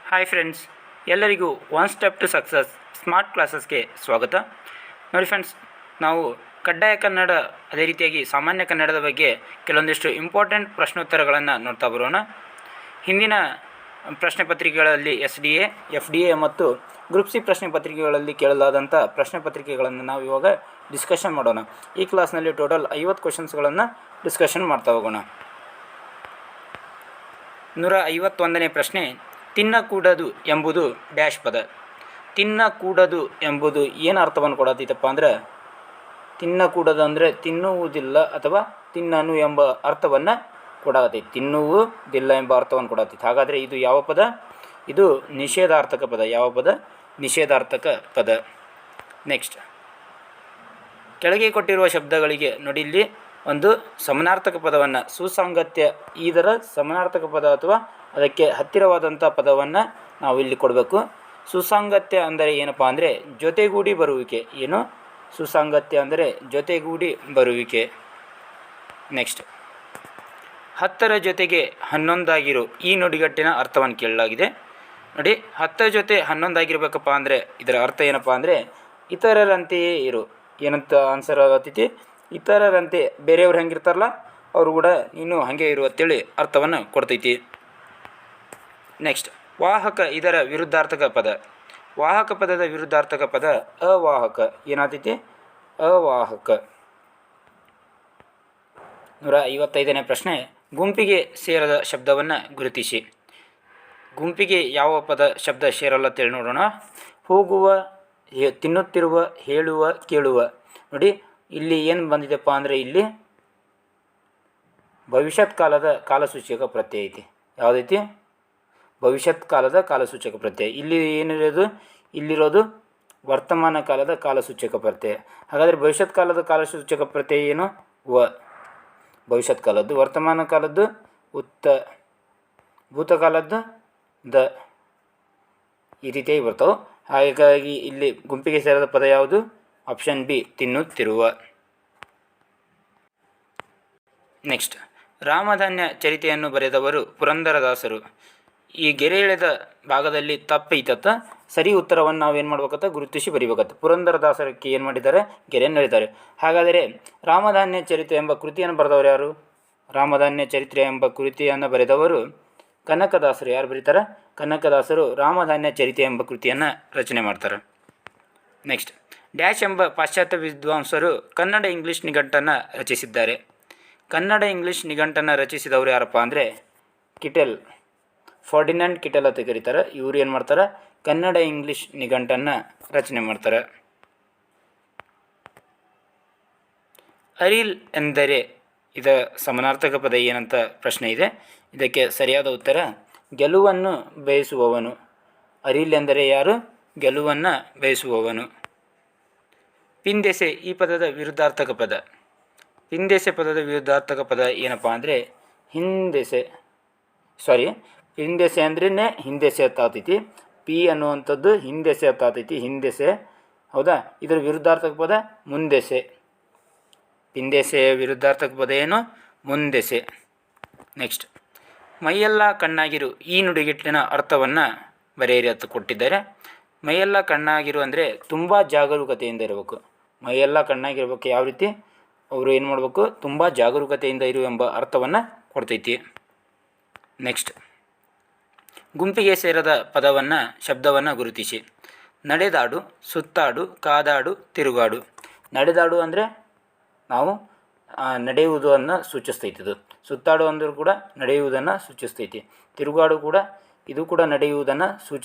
Hi friends, ಎಲ್ಲರಿಗೂ one step to success smart ಕ್ಲಾಸಸ್ಗೆ ಸ್ವಾಗತ. ನೋಡಿ ಫ್ರೆಂಡ್ಸ್, ನಾವು ಕಡ್ಡಾಯ ಕನ್ನಡ ಅದೇ ರೀತಿಯಾಗಿ ಸಾಮಾನ್ಯ ಕನ್ನಡದ ಬಗ್ಗೆ ಕೆಲವೊಂದಿಷ್ಟು ಇಂಪಾರ್ಟೆಂಟ್ ಪ್ರಶ್ನೋತ್ತರಗಳನ್ನು ನೋಡ್ತಾ ಬರೋಣ. ಹಿಂದಿನ ಪ್ರಶ್ನೆ ಪತ್ರಿಕೆಗಳಲ್ಲಿ ಎಫ್ ಡಿ ಎ ಮತ್ತು ಗ್ರೂಪ್ ಸಿ ಪ್ರಶ್ನೆ ಪತ್ರಿಕೆಗಳಲ್ಲಿ ಕೇಳಲಾದಂಥ ಪ್ರಶ್ನೆ ಪತ್ರಿಕೆಗಳನ್ನು ನಾವು ಇವಾಗ ಡಿಸ್ಕಷನ್ ಮಾಡೋಣ. ಈ ಕ್ಲಾಸ್ನಲ್ಲಿ ಟೋಟಲ್ 50 ಕ್ವಶನ್ಸ್ಗಳನ್ನು ಡಿಸ್ಕಷನ್ ಮಾಡ್ತಾ ಹೋಗೋಣ. 151ನೇ ಪ್ರಶ್ನೆ, ತಿನ್ನಕೂಡದು ಎಂಬುದು ಡ್ಯಾಶ್ ಪದ. ತಿನ್ನಕೂಡದು ಎಂಬುದು ಏನು ಅರ್ಥವನ್ನು ಕೊಡತ್ತೈತಪ್ಪ ಅಂದ್ರೆ, ತಿನ್ನಕೂಡದು ಅಂದರೆ ತಿನ್ನುವುದಿಲ್ಲ ಅಥವಾ ತಿನ್ನನು ಎಂಬ ಅರ್ಥವನ್ನು ಕೊಡತೈತಿ. ತಿನ್ನುವುದಿಲ್ಲ ಎಂಬ ಅರ್ಥವನ್ನು ಕೊಡತೈತಿ. ಹಾಗಾದರೆ ಇದು ಯಾವ ಪದ? ಇದು ನಿಷೇಧಾರ್ಥಕ ಪದ. ಯಾವ ಪದ? ನಿಷೇಧಾರ್ಥಕ ಪದ. ನೆಕ್ಸ್ಟ್, ಕೆಳಗೆ ಕೊಟ್ಟಿರುವ ಶಬ್ದಗಳಿಗೆ ನೋಡಿ, ಇಲ್ಲಿ ಒಂದು ಸಮನಾರ್ಥಕ ಪದವನ್ನು, ಸುಸಾಂಗತ್ಯ, ಇದರ ಸಮನಾರ್ಥಕ ಪದ ಅಥವಾ ಅದಕ್ಕೆ ಹತ್ತಿರವಾದಂಥ ಪದವನ್ನು ನಾವು ಇಲ್ಲಿ ಕೊಡಬೇಕು. ಸುಸಾಂಗತ್ಯ ಅಂದರೆ ಏನಪ್ಪ ಅಂದರೆ ಜೊತೆಗೂಡಿ ಬರುವಿಕೆ. ಏನು? ಸುಸಾಂಗತ್ಯ ಅಂದರೆ ಜೊತೆಗೂಡಿ ಬರುವಿಕೆ. ನೆಕ್ಸ್ಟ್, 10ರ ಜೊತೆಗೆ 11 ಈ ನುಡಿಗಟ್ಟಿನ ಅರ್ಥವನ್ನು ಕೇಳಲಾಗಿದೆ. ನೋಡಿ, 10 ಜೊತೆ 11 ಆಗಿರಬೇಕಪ್ಪ ಅಂದರೆ ಇದರ ಅರ್ಥ ಏನಪ್ಪ ಅಂದರೆ ಇತರರಂತೆಯೇ ಇರು. ಏನಂತ ಆನ್ಸರ್ ಆಗತ್ತೈತಿ? ಇತರರಂತೆ, ಬೇರೆಯವ್ರು ಹೆಂಗಿರ್ತಾರಲ್ಲ ಅವರು ಕೂಡ ನೀನು ಹಾಗೆ ಇರು ಅಂತೇಳಿ ಅರ್ಥವನ್ನು ಕೊಡ್ತೈತಿ. ನೆಕ್ಸ್ಟ್, ವಾಹಕ ಇದರ ವಿರುದ್ಧಾರ್ಥಕ ಪದ. ವಾಹಕ ಪದದ ವಿರುದ್ಧಾರ್ಥಕ ಪದ ಅವಾಹಕ. ಏನಾಗ್ತೈತಿ? ಅವಾಹಕ. 155ನೇ ಪ್ರಶ್ನೆ, ಗುಂಪಿಗೆ ಸೇರದ ಶಬ್ದವನ್ನು ಗುರುತಿಸಿ. ಗುಂಪಿಗೆ ಯಾವ ಪದ ಶಬ್ದ ಸೇರಲ್ಲ ಅಂತೇಳಿ ನೋಡೋಣ. ಹೋಗುವ, ತಿನ್ನುತ್ತಿರುವ, ಹೇಳುವ, ಕೇಳುವ. ನೋಡಿ, ಇಲ್ಲಿ ಏನು ಬಂದಿದೆಪ್ಪ ಅಂದರೆ ಇಲ್ಲಿ ಭವಿಷ್ಯತ್ ಕಾಲದ ಕಾಲಸೂಚಕ ಪ್ರತ್ಯಯ ಐತಿ. ಯಾವುದೈತಿ? ಭವಿಷ್ಯತ್ ಕಾಲದ ಕಾಲಸೂಚಕ ಪ್ರತ್ಯಯ. ಇಲ್ಲಿ ಏನಿರೋದು? ಇಲ್ಲಿರೋದು ವರ್ತಮಾನ ಕಾಲದ ಕಾಲಸೂಚಕ ಪ್ರತ್ಯಯ. ಹಾಗಾದರೆ ಭವಿಷ್ಯತ್ ಕಾಲದ ಕಾಲಸೂಚಕ ಪ್ರತ್ಯಯ ಏನು? ವ. ಭವಿಷ್ಯತ್ ಕಾಲದ್ದು. ವರ್ತಮಾನ ಕಾಲದ್ದು ಉತ್ತ. ಭೂತಕಾಲದ್ದು ದ. ಈ ರೀತಿಯಾಗಿ ಬರ್ತಾವೆ. ಹಾಗಾಗಿ ಇಲ್ಲಿ ಗುಂಪಿಗೆ ಸೇರಿದ ಪದ ಯಾವುದು? ಆಪ್ಷನ್ ಬಿ, ತಿನ್ನುತ್ತಿರುವ. ನೆಕ್ಸ್ಟ್, ರಾಮಧಾನ್ಯ ಚರಿತೆಯನ್ನು ಬರೆದವರು ಪುರಂದರದಾಸರು. ಈ ಗೆರೆ ಎಳೆದ ಭಾಗದಲ್ಲಿ ತಪ್ಪೈತತ್ತ, ಸರಿ ಉತ್ತರವನ್ನು ನಾವೇನು ಮಾಡ್ಬೇಕತ್ತ? ಗುರುತಿಸಿ ಬರಿಬೇಕತ್ತ. ಪುರಂದರದಾಸರಕ್ಕೆ ಏನು ಮಾಡಿದ್ದಾರೆ? ಗೆರೆಯನ್ನು ಎಳೆದಿದ್ದಾರೆ. ಹಾಗಾದರೆ ರಾಮಧಾನ್ಯ ಚರಿತೆ ಎಂಬ ಕೃತಿಯನ್ನು ಬರೆದವರು ಯಾರು? ರಾಮಧಾನ್ಯ ಚರಿತ್ರೆ ಎಂಬ ಕೃತಿಯನ್ನು ಬರೆದವರು ಕನಕದಾಸರು. ಯಾರು ಬರೀತಾರೆ? ಕನಕದಾಸರು ರಾಮಧಾನ್ಯ ಚರಿತೆ ಎಂಬ ಕೃತಿಯನ್ನು ರಚನೆ ಮಾಡ್ತಾರೆ. ನೆಕ್ಸ್ಟ್, ಡ್ಯಾಶ್ ಎಂಬ ಪಾಶ್ಚಾತ್ಯ ವಿದ್ವಾಂಸರು ಕನ್ನಡ ಇಂಗ್ಲೀಷ್ ನಿಘಂಟನ್ನು ರಚಿಸಿದ್ದಾರೆ. ಕನ್ನಡ ಇಂಗ್ಲೀಷ್ ನಿಘಂಟನ್ನು ರಚಿಸಿದವರು ಯಾರಪ್ಪ ಅಂದರೆ ಕಿಟೆಲ್, ಫರ್ಡಿನಾಂಡ್ ಕಿಟೆಲ್ ಅಂತ ಕರೀತಾರೆ. ಇವರು ಏನು ಮಾಡ್ತಾರೆ? ಕನ್ನಡ ಇಂಗ್ಲೀಷ್ ನಿಘಂಟನ್ನು ರಚನೆ ಮಾಡ್ತಾರೆ. ಅರಿಲ್ ಎಂದರೆ ಇದ ಸಮನಾರ್ಥಕ ಪದ ಏನಂತ ಪ್ರಶ್ನೆ ಇದೆ. ಇದಕ್ಕೆ ಸರಿಯಾದ ಉತ್ತರ ಗೆಲುವನ್ನು ಬಯಸುವವನು. ಅರಿಲ್ ಎಂದರೆ ಯಾರು? ಗೆಲುವನ್ನು ಬಯಸುವವನು. ಪಿಂದೆಸೆ ಈ ಪದದ ವಿರುದ್ಧಾರ್ಥಕ ಪದ. ಪಿಂದೆಸೆ ಪದದ ವಿರುದ್ಧಾರ್ಥಕ ಪದ ಏನಪ್ಪ ಅಂದರೆ ಹಿಂದೆಸೆ. ಹಿಂದೆಸೆ ಅಂದ್ರೇ ಹಿಂದೆಸೆ ಅತ್ತಾತೈತಿ. ಪಿ ಅನ್ನುವಂಥದ್ದು ಹಿಂದೆಸೆ ಅತ್ತಾತೈತಿ. ಹಿಂದೆಸೆ, ಹೌದಾ? ಇದರ ವಿರುದ್ಧಾರ್ಥಕ ಪದ ಮುಂದೆಸೆ. ಪಿಂದೆಸೆಯ ವಿರುದ್ಧಾರ್ಥಕ ಪದ ಏನು? ಮುಂದೆಸೆ. ನೆಕ್ಸ್ಟ್, ಮೈಯೆಲ್ಲ ಕಣ್ಣಾಗಿರು ಈ ನುಡಿಗಟ್ಟಿನ ಅರ್ಥವನ್ನು ಬರೆಯಿರಿ ಅಂತ ಕೊಟ್ಟಿದ್ದಾರೆ. ಮೈಯೆಲ್ಲ ಕಣ್ಣಾಗಿರು ಅಂದರೆ ತುಂಬ ಜಾಗರೂಕತೆಯಿಂದ ಇರಬೇಕು. ಮೈಯೆಲ್ಲ ಕಣ್ಣಾಗಿರ್ಬೇಕು. ಯಾವ ರೀತಿ? ಅವರು ಏನು ಮಾಡಬೇಕು? ತುಂಬ ಜಾಗರೂಕತೆಯಿಂದ ಇರು ಎಂಬ ಅರ್ಥವನ್ನು ಕೊಡ್ತೈತಿ. ನೆಕ್ಸ್ಟ್, ಗುಂಪಿಗೆ ಸೇರದ ಪದವನ್ನು, ಶಬ್ದವನ್ನು ಗುರುತಿಸಿ. ನಡೆದಾಡು, ಸುತ್ತಾಡು, ಕಾದಾಡು, ತಿರುಗಾಡು. ನಡೆದಾಡು ಅಂದರೆ ನಾವು ನಡೆಯುವುದನ್ನು ಸೂಚಿಸ್ತೈತಿ. ಇದು ಸುತ್ತಾಡು ಅಂದರೂ ಕೂಡ ನಡೆಯುವುದನ್ನು ಸೂಚಿಸ್ತೈತಿ. ತಿರುಗಾಡು ಕೂಡ, ಇದು ಕೂಡ ನಡೆಯುವುದನ್ನು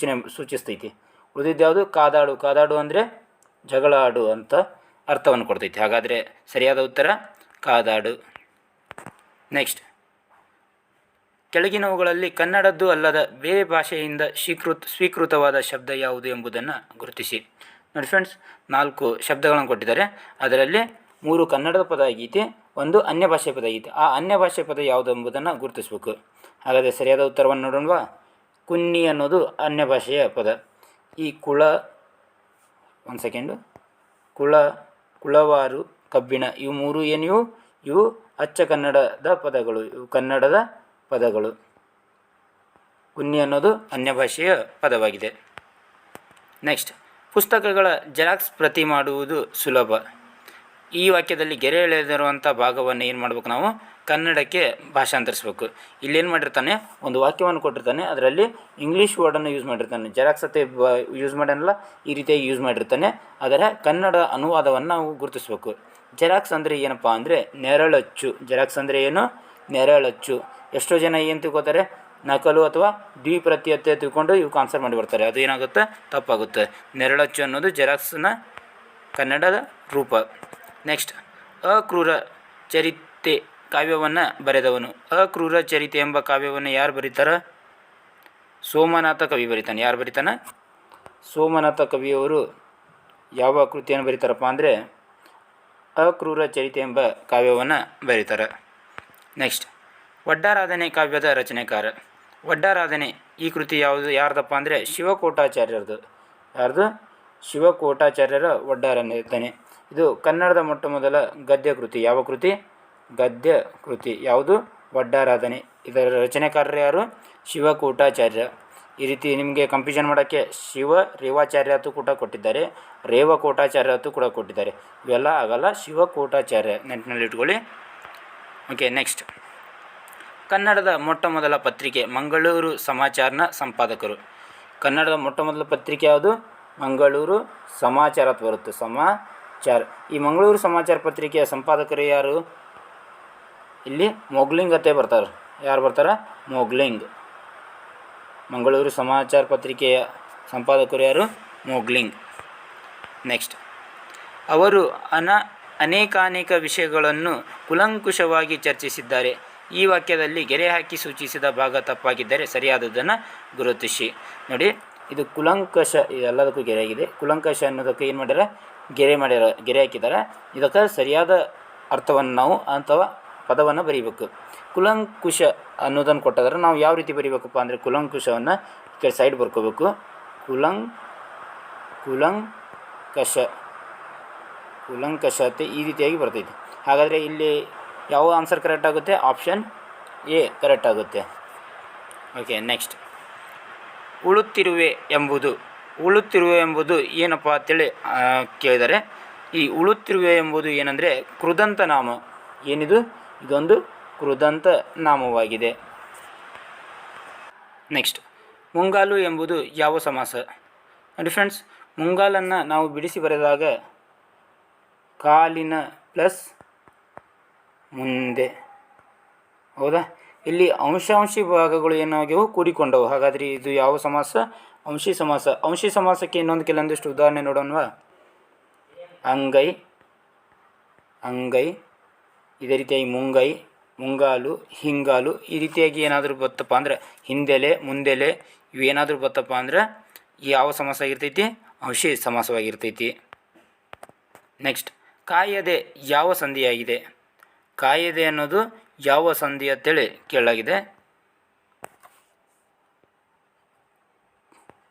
ಸೂಚಿಸ್ತೈತಿ. ಉಳಿದಿದ್ದು ಯಾವುದು? ಕಾದಾಡು. ಕಾದಾಡು ಅಂದರೆ ಜಗಳ ಆಡು ಅಂತ ಅರ್ಥವನ್ನು ಕೊಡ್ತೈತಿ. ಹಾಗಾದರೆ ಸರಿಯಾದ ಉತ್ತರ ಕಾದಾಡು. ನೆಕ್ಸ್ಟ್, ಕೆಳಗಿನವುಗಳಲ್ಲಿ ಕನ್ನಡದ್ದು ಅಲ್ಲದ ಬೇರೆ ಭಾಷೆಯಿಂದ ಸ್ವೀಕೃತವಾದ ಶಬ್ದ ಯಾವುದು ಎಂಬುದನ್ನು ಗುರುತಿಸಿ. ನೋಡಿ ಫ್ರೆಂಡ್ಸ್, 4 ಶಬ್ದಗಳನ್ನು ಕೊಟ್ಟಿದ್ದಾರೆ. ಅದರಲ್ಲಿ 3 ಕನ್ನಡದ ಪದ ಆಗೈತಿ, 1 ಅನ್ಯ ಭಾಷೆ ಪದ ಆಗೈತಿ. ಆ ಅನ್ಯ ಭಾಷೆ ಪದ ಯಾವುದು ಎಂಬುದನ್ನು ಗುರುತಿಸಬೇಕು. ಹಾಗಾದರೆ ಸರಿಯಾದ ಉತ್ತರವನ್ನು ನೋಡೋಣವಾ? ಕುನ್ನಿ ಅನ್ನೋದು ಅನ್ಯ ಭಾಷೆಯ ಪದ. ಈ ಕುಳವಾರು, ಕಬ್ಬಿಣ, ಇವು 3 ಏನು? ಇವು ಅಚ್ಚ ಕನ್ನಡದ ಪದಗಳು. ಇವು ಕನ್ನಡದ ಪದಗಳು. ಕುನ್ನಿ ಅನ್ನೋದು ಅನ್ಯ ಭಾಷೆಯ ಪದವಾಗಿದೆ. ನೆಕ್ಸ್ಟ್, ಪುಸ್ತಕಗಳ ಜೆರಾಕ್ಸ್ ಪ್ರತಿ ಮಾಡುವುದು ಸುಲಭ. ಈ ವಾಕ್ಯದಲ್ಲಿ ಗೆರೆ ಎಳೆದಿರುವಂಥ ಭಾಗವನ್ನು ಏನು ಮಾಡಬೇಕು, ನಾವು ಕನ್ನಡಕ್ಕೆ ಭಾಷಾಂತರಿಸಬೇಕು. ಇಲ್ಲೇನು ಮಾಡಿರ್ತಾನೆ, ಒಂದು ವಾಕ್ಯವನ್ನು ಕೊಟ್ಟಿರ್ತಾನೆ, ಅದರಲ್ಲಿ ಇಂಗ್ಲೀಷ್ ವರ್ಡನ್ನು ಯೂಸ್ ಮಾಡಿರ್ತಾನೆ. ಜೆರಾಕ್ಸ್ ಅತ್ತೆ ಯೂಸ್ ಮಾಡಲ್ಲ, ಈ ರೀತಿಯಾಗಿ ಯೂಸ್ ಮಾಡಿರ್ತಾನೆ. ಅದರ ಕನ್ನಡ ಅನುವಾದವನ್ನು ನಾವು ಗುರುತಿಸಬೇಕು. ಜೆರಾಕ್ಸ್ ಅಂದರೆ ಏನಪ್ಪ ಅಂದರೆ ನೆರಳಚ್ಚು. ಜೆರಾಕ್ಸ್ ಅಂದರೆ ಏನು, ನೆರಳಚ್ಚು. ಎಷ್ಟೋ ಜನ ಏನು ತಿಳ್ಕೊತಾರೆ, ನಕಲು ಅಥವಾ ದ್ವಿಪ್ರತಿಯತೆ ತಿಳ್ಕೊಂಡು ಇವಕ್ಕೆ ಆನ್ಸರ್ ಮಾಡಿ ಬರ್ತಾರೆ. ಅದು ಏನಾಗುತ್ತೆ, ತಪ್ಪಾಗುತ್ತೆ. ನೆರಳಚ್ಚು ಅನ್ನೋದು ಜೆರಾಕ್ಸ್ನ ಕನ್ನಡದ ರೂಪ. ನೆಕ್ಸ್ಟ್, ಅಕ್ರೂರ ಚರಿತೆ ಕಾವ್ಯವನ್ನು ಬರೆದವನು. ಅಕ್ರೂರ ಚರಿತೆ ಎಂಬ ಕಾವ್ಯವನ್ನು ಯಾರು ಬರೀತಾರೆ, ಸೋಮನಾಥ ಕವಿ ಬರೀತಾನೆ. ಯಾರು ಬರೀತಾನೆ, ಸೋಮನಾಥ ಕವಿಯವರು ಯಾವ ಕೃತಿಯನ್ನು ಬರೀತಾರಪ್ಪ ಅಂದರೆ ಅಕ್ರೂರ ಚರಿತೆ ಎಂಬ ಕಾವ್ಯವನ್ನು ಬರೀತಾರೆ. ನೆಕ್ಸ್ಟ್, ಒಡ್ಡಾರಾಧನೆ ಕಾವ್ಯದ ರಚನೆಕಾರ. ಒಡ್ಡಾರಾಧನೆ ಈ ಕೃತಿ ಯಾರ್ದಪ್ಪ ಅಂದರೆ ಶಿವಕೋಟಾಚಾರ್ಯರದು. ಯಾರ್ದು, ಶಿವಕೋಟಾಚಾರ್ಯರ ಒಡ್ಡಾರಾಧನೆ. ಇದು ಕನ್ನಡದ ಮೊಟ್ಟ ಮೊದಲ ಗದ್ಯ ಕೃತಿ. ಯಾವ ಕೃತಿ, ಗದ್ಯ ಕೃತಿ. ಯಾವುದು, ಒಡ್ಡಾರಾಧನೆ. ಇದರ ರಚನೆಕಾರರು ಯಾರು, ಶಿವಕೋಟಾಚಾರ್ಯ. ಈ ರೀತಿ ನಿಮಗೆ ಕನ್ಫ್ಯೂಷನ್ ಮಾಡೋಕ್ಕೆ ಶಿವ ರೇವಾಚಾರ್ಯ ಅಂತೂ ಕೂಡ ಕೊಟ್ಟಿದ್ದಾರೆ, ರೇವಕೋಟಾಚಾರ್ಯ ಅಂತೂ ಕೂಡ ಕೊಟ್ಟಿದ್ದಾರೆ. ಇವೆಲ್ಲ ಆಗಲ್ಲ, ಶಿವಕೋಟಾಚಾರ್ಯ ನೆನಪಿನಲ್ಲಿ ಇಟ್ಕೊಳ್ಳಿ. ಓಕೆ. ನೆಕ್ಸ್ಟ್, ಕನ್ನಡದ ಮೊಟ್ಟ ಮೊದಲ ಪತ್ರಿಕೆ ಮಂಗಳೂರು ಸಮಾಚಾರನ ಸಂಪಾದಕರು. ಕನ್ನಡದ ಮೊಟ್ಟ ಮೊದಲ ಪತ್ರಿಕೆ ಯಾವುದು, ಮಂಗಳೂರು ಸಮಾಚಾರ ಅಂತ ಬರುತ್ತೆ, ಸಮಾಚಾರ. ಈ ಮಂಗಳೂರು ಸಮಾಚಾರ ಪತ್ರಿಕೆಯ ಸಂಪಾದಕರು ಯಾರು, ಇಲ್ಲಿ ಮೊಗ್ಲಿಂಗ್ ಅತ್ತೆ ಬರ್ತಾರೆ. ಯಾರು ಬರ್ತಾರೆ, ಮೊಗ್ಲಿಂಗ್. ಮಂಗಳೂರು ಸಮಾಚಾರ ಪತ್ರಿಕೆಯ ಸಂಪಾದಕರು ಯಾರು, ಮೊಗ್ಲಿಂಗ್. ನೆಕ್ಸ್ಟ್, ಅವರು ಅನೇಕಾನೇಕ ವಿಷಯಗಳನ್ನು ಕುಲಂಕುಷವಾಗಿ ಚರ್ಚಿಸಿದ್ದಾರೆ. ಈ ವಾಕ್ಯದಲ್ಲಿ ಗೆರೆ ಹಾಕಿ ಸೂಚಿಸಿದ ಭಾಗ ತಪ್ಪಾಗಿದ್ದರೆ ಸರಿಯಾದದನ್ನು ಗುರುತಿಸಿ. ನೋಡಿ, ಇದು ಕುಲಂಕಷ, ಇದೆಲ್ಲದಕ್ಕೂ ಗೆರೆ ಆಗಿದೆ. ಕುಲಂಕಷ ಅನ್ನೋದಕ್ಕೆ ಏನು ಮಾಡ್ಯಾರ, ಗೆರೆ ಹಾಕಿದ್ದಾರೆ. ಇದಕ್ಕೆ ಸರಿಯಾದ ಅರ್ಥವನ್ನು ನಾವು ಅಥವಾ ಪದವನ್ನು ಬರೀಬೇಕು. ಕುಲಂಕುಷ ಅನ್ನೋದನ್ನು ಕೊಟ್ಟಿದ್ರೆ ನಾವು ಯಾವ ರೀತಿ ಬರೀಬೇಕಪ್ಪ ಅಂದರೆ ಕುಲಂಕುಷವನ್ನು ಸೈಡ್ ಬರ್ಕೋಬೇಕು. ಕುಲಂಕಷತೆ ಈ ರೀತಿಯಾಗಿ ಬರ್ತೈತಿ. ಹಾಗಾದರೆ ಇಲ್ಲಿ ಯಾವ ಆನ್ಸರ್ ಕರೆಕ್ಟ್ ಆಗುತ್ತೆ, ಆಪ್ಷನ್ ಎ ಕರೆಕ್ಟ್ ಆಗುತ್ತೆ. ಓಕೆ. ನೆಕ್ಸ್ಟ್, ಉಳುತ್ತಿರುವೆ ಎಂಬುದು ಏನಪ್ಪ ಅಂತೇಳಿ ಕೇಳಿದರೆ, ಈ ಉಳುತ್ತಿರುವೆ ಎಂಬುದು ಏನಂದರೆ ಕೃದಂತ ನಾಮ. ಏನಿದು, ಇದೊಂದು ಕೃದಂತ ನಾಮವಾಗಿದೆ. ನೆಕ್ಸ್ಟ್, ಮುಂಗಾಲು ಎಂಬುದು ಯಾವ ಸಮಾಸ. ನೋಡಿ ಫ್ರೆಂಡ್ಸ್, ಮುಂಗಾಲನ್ನು ನಾವು ಬಿಡಿಸಿ ಬರೆದಾಗ ಕಾಲಿನ ಪ್ಲಸ್ ಮುಂದೆ, ಹೌದಾ. ಇಲ್ಲಿ ಅಂಶಾಂಶಿ ಭಾಗಗಳು ಏನಾಗ್ಯವು, ಕೂಡಿಕೊಂಡವು. ಹಾಗಾದರೆ ಇದು ಯಾವ ಸಮಾಸ, ಅಂಶಿ ಸಮಾಸ. ಅಂಶಿ ಸಮಾಸಕ್ಕೆ ಕೆಲವೊಂದಿಷ್ಟು ಉದಾಹರಣೆ ನೋಡೋಣವಾ. ಅಂಗೈ, ಇದೇ ರೀತಿಯಾಗಿ ಮುಂಗೈ, ಮುಂಗಾಲು, ಹಿಂಗಾಲು, ಈ ರೀತಿಯಾಗಿ ಏನಾದರೂ ಬತ್ತಪ್ಪ ಅಂದರೆ ಹಿಂದೆಲೆ, ಮುಂದೆಲೆ, ಇವು ಏನಾದರೂ ಬತ್ತಪ್ಪ ಅಂದರೆ ಯಾವ ಸಮಾಸ ಆಗಿರ್ತೈತಿ, ಅಂಶಿ ಸಮಾಸವಾಗಿರ್ತೈತಿ. ನೆಕ್ಸ್ಟ್, ಕಾಯದೆ ಯಾವ ಸಂಧಿಯಾಗಿದೆ. ಕಾಯದೆ ಅನ್ನೋದು ಯಾವ ಸಂಧಿ ಅಂತೇಳಿ ಕೇಳಲಾಗಿದೆ.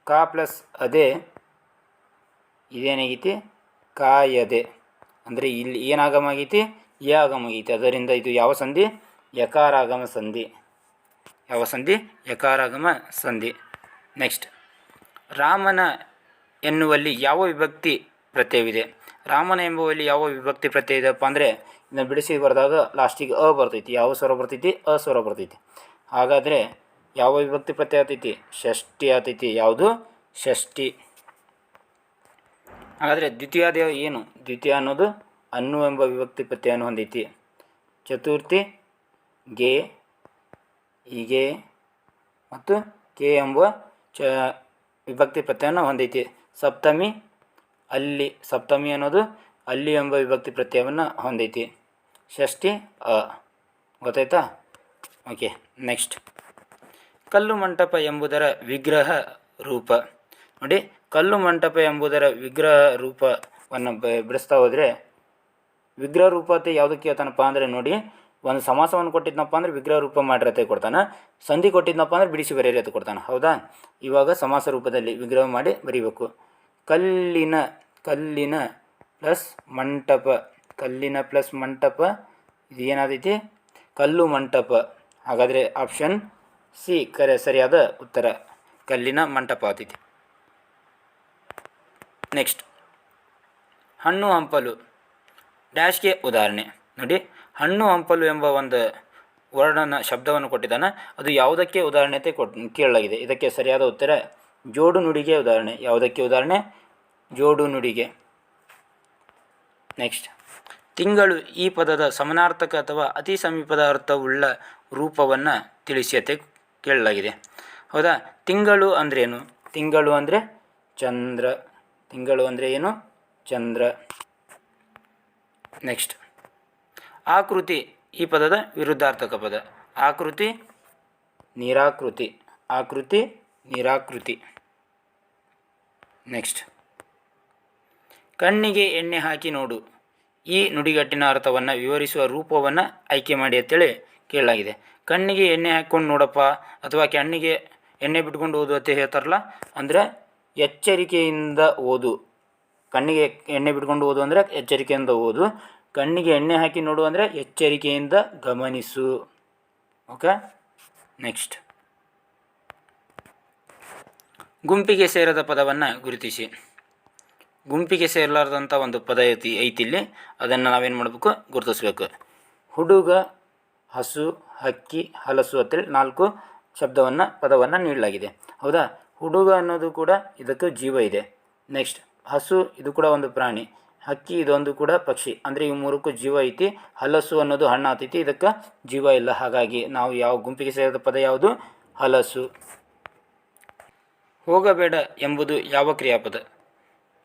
ಕಾ ಪ್ಲಸ್ ಅದೇ ಇದೇನಾಗೈತಿ, ಕಾಯದೆ. ಅಂದರೆ ಇಲ್ಲಿ ಏನಾಗಮ ಆಗೈತಿ, ಯ ಆಗಮ ಆಗೈತಿ. ಅದರಿಂದ ಇದು ಯಾವ ಸಂಧಿ, ಯಕಾರಾಗಮ ಸಂಧಿ. ಯಾವ ಸಂಧಿ, ಯಕಾರಾಗಮ ಸಂಧಿ. ನೆಕ್ಸ್ಟ್, ರಾಮನ ಎನ್ನುವಲ್ಲಿ ಯಾವ ವಿಭಕ್ತಿ ಪ್ರತ್ಯಯವಿದೆ. ರಾಮನ ಎಂಬುವಲ್ಲಿ ಯಾವ ವಿಭಕ್ತಿ ಪ್ರತ್ಯಯ ಇದೆಪ್ಪ ಅಂದರೆ ಇದನ್ನು ಬಿಡಿಸಿ ಬರೆದಾಗ ಲಾಸ್ಟಿಗೆ ಅ ಬರ್ತೈತಿ. ಯಾವ ಸ್ವರ ಬರ್ತೈತಿ, ಅ ಸ್ವರ ಬರ್ತೈತಿ. ಹಾಗಾದರೆ ಯಾವ ವಿಭಕ್ತಿ ಪ್ರತ್ಯಯ ಆಗ್ತೈತಿ, ಷಷ್ಠಿ ಆಗ್ತೈತಿ. ಯಾವುದು, ಷಷ್ಠಿ. ಹಾಗಾದರೆ ದ್ವಿತೀಯಾದ ಏನು, ದ್ವಿತೀಯ ಅನ್ನೋದು ಅನ್ನು ಎಂಬ ವಿಭಕ್ತಿ ಪ್ರತ್ಯಯವನ್ನು ಹೊಂದೈತಿ. ಚತುರ್ಥಿ ಗೆ, ಹೀಗೆ ಮತ್ತು ಕೆ ಎಂಬ ವಿಭಕ್ತಿ ಪ್ರತ್ಯಯವನ್ನು ಹೊಂದೈತಿ. ಸಪ್ತಮಿ ಅಲ್ಲಿ, ಸಪ್ತಮಿ ಅನ್ನೋದು ಅಲ್ಲಿ ಎಂಬ ವಿಭಕ್ತಿ ಪ್ರತ್ಯಯವನ್ನು ಹೊಂದೈತಿ. ಷಷ್ಠಿ ಅ. ಗೊತ್ತಾಯ್ತಾ. ಓಕೆ. ನೆಕ್ಸ್ಟ್, ಕಲ್ಲು ಮಂಟಪ ಎಂಬುದರ ವಿಗ್ರಹ ರೂಪ. ನೋಡಿ, ಕಲ್ಲು ಮಂಟಪ ಎಂಬುದರ ವಿಗ್ರಹ ರೂಪವನ್ನು ಬಿಡಿಸ್ತಾ ಹೋದರೆ ವಿಗ್ರಹ ರೂಪ ಅಂತ ಯಾವುದಕ್ಕೆ ಹೇಳ್ತಾನಪ್ಪ ಅಂದರೆ, ನೋಡಿ, ಒಂದು ಸಮಾಸವನ್ನು ಕೊಟ್ಟಿದ್ನಪ್ಪ ಅಂದರೆ ವಿಗ್ರಹ ರೂಪ ಮಾಡಿರತ್ತೆ ಕೊಡ್ತಾನೆ, ಸಂಧಿ ಕೊಟ್ಟಿದ್ನಪ್ಪ ಅಂದರೆ ಬಿಡಿಸಿ ಬರೆಯರತ್ತೆ ಕೊಡ್ತಾನೆ. ಹೌದಾ. ಇವಾಗ ಸಮಾಸ ರೂಪದಲ್ಲಿ ವಿಗ್ರಹ ಮಾಡಿ ಬರೀಬೇಕು. ಕಲ್ಲಿನ ಪ್ಲಸ್ ಮಂಟಪ, ಕಲ್ಲಿನ ಪ್ಲಸ್ ಮಂಟಪ, ಇದು ಏನಾದೈತಿ, ಕಲ್ಲು ಮಂಟಪ. ಹಾಗಾದರೆ ಆಪ್ಷನ್ ಸಿ ಸರಿಯಾದ ಉತ್ತರ, ಕಲ್ಲಿನ ಮಂಟಪ ಅತಿಥಿ. ನೆಕ್ಸ್ಟ್, ಹಣ್ಣು ಹಂಪಲು ಡ್ಯಾಶ್ಗೆ ಉದಾಹರಣೆ. ನೋಡಿ, ಹಣ್ಣು ಹಂಪಲು ಎಂಬ ಒಂದು ವರ್ಡನ್ನು ಶಬ್ದವನ್ನು ಕೊಟ್ಟಿದ್ದಾನೆ, ಅದು ಯಾವುದಕ್ಕೆ ಉದಾಹರಣೆ ಕೇಳಲಾಗಿದೆ. ಇದಕ್ಕೆ ಸರಿಯಾದ ಉತ್ತರ ಜೋಡು ನುಡಿಗೆ ಉದಾಹರಣೆ. ಯಾವುದಕ್ಕೆ ಉದಾಹರಣೆ? ಜೋಡು ನುಡಿಗೆ. ನೆಕ್ಸ್ಟ್, ತಿಂಗಳು ಈ ಪದದ ಸಮಾನಾರ್ಥಕ ಅಥವಾ ಅತಿ ಸಮೀಪದ ಅರ್ಥವುಳ್ಳ ರೂಪವನ್ನು ತಿಳಿಸಿ ಅಂತ ಕೇಳಲಾಗಿದೆ. ಹೌದಾ? ತಿಂಗಳು ಅಂದ್ರೇನು? ತಿಂಗಳು ಅಂದರೆ ಚಂದ್ರ. ತಿಂಗಳು ಅಂದರೆ ಏನು? ಚಂದ್ರ. ನೆಕ್ಸ್ಟ್, ಆಕೃತಿ ಈ ಪದದ ವಿರುದ್ಧಾರ್ಥಕ ಪದ. ಆಕೃತಿ ನಿರಾಕೃತಿ. ಆಕೃತಿ ನಿರಾಕೃತಿ. ನೆಕ್ಸ್ಟ್, ಕಣ್ಣಿಗೆ ಎಣ್ಣೆ ಹಾಕಿ ನೋಡು ಈ ನುಡಿಗಟ್ಟಿನ ಅರ್ಥವನ್ನು ವಿವರಿಸುವ ರೂಪವನ್ನು ಆಯ್ಕೆ ಮಾಡಿ ಅಂತೇಳಿ ಕೇಳಲಾಗಿದೆ. ಕಣ್ಣಿಗೆ ಎಣ್ಣೆ ಹಾಕ್ಕೊಂಡು ನೋಡಪ್ಪ ಅಥವಾ ಕಣ್ಣಿಗೆ ಎಣ್ಣೆ ಬಿಟ್ಕೊಂಡು ಓದು ಅಂತ ಹೇಳ್ತಾರಲ್ಲ, ಅಂದರೆ ಎಚ್ಚರಿಕೆಯಿಂದ ಓದು. ಕಣ್ಣಿಗೆ ಎಣ್ಣೆ ಬಿಟ್ಕೊಂಡು ಓದು ಅಂದರೆ ಎಚ್ಚರಿಕೆಯಿಂದ ಓದು. ಕಣ್ಣಿಗೆ ಎಣ್ಣೆ ಹಾಕಿ ನೋಡು ಅಂದರೆ ಎಚ್ಚರಿಕೆಯಿಂದ ಗಮನಿಸು. ಓಕೆ. ನೆಕ್ಸ್ಟ್, ಗುಂಪಿಗೆ ಸೇರದ ಪದವನ್ನು ಗುರುತಿಸಿ. ಗುಂಪಿಗೆ ಸೇರಲಾರ್ದಂಥ ಒಂದು ಪದ ಐತಿಲ್ಲಿ, ಅದನ್ನು ನಾವೇನು ಮಾಡಬೇಕು? ಗುರುತಿಸ್ಬೇಕು. ಹುಡುಗ, ಹಸು, ಹಕ್ಕಿ, ಹಲಸು ಅಂತೇಳಿ 4 ಪದವನ್ನು ನೀಡಲಾಗಿದೆ. ಹೌದಾ? ಹುಡುಗ ಅನ್ನೋದು ಕೂಡ ಇದಕ್ಕೆ ಜೀವ ಇದೆ. ನೆಕ್ಸ್ಟ್, ಹಸು ಇದು ಕೂಡ ಒಂದು ಪ್ರಾಣಿ. ಹಕ್ಕಿ ಇದೊಂದು ಕೂಡ ಪಕ್ಷಿ. ಅಂದರೆ ಈ 3ಕ್ಕೂ ಜೀವ ಐತಿ. ಹಲಸು ಅನ್ನೋದು ಹಣ್ಣು ಆತೈತಿ, ಇದಕ್ಕೆ ಜೀವ ಇಲ್ಲ. ಹಾಗಾಗಿ ನಾವು ಯಾವ ಗುಂಪಿಗೆ ಸೇರಿದ ಪದ ಯಾವುದು? ಹಲಸು. ಹೋಗಬೇಡ ಎಂಬುದು ಯಾವ ಕ್ರಿಯಾಪದ?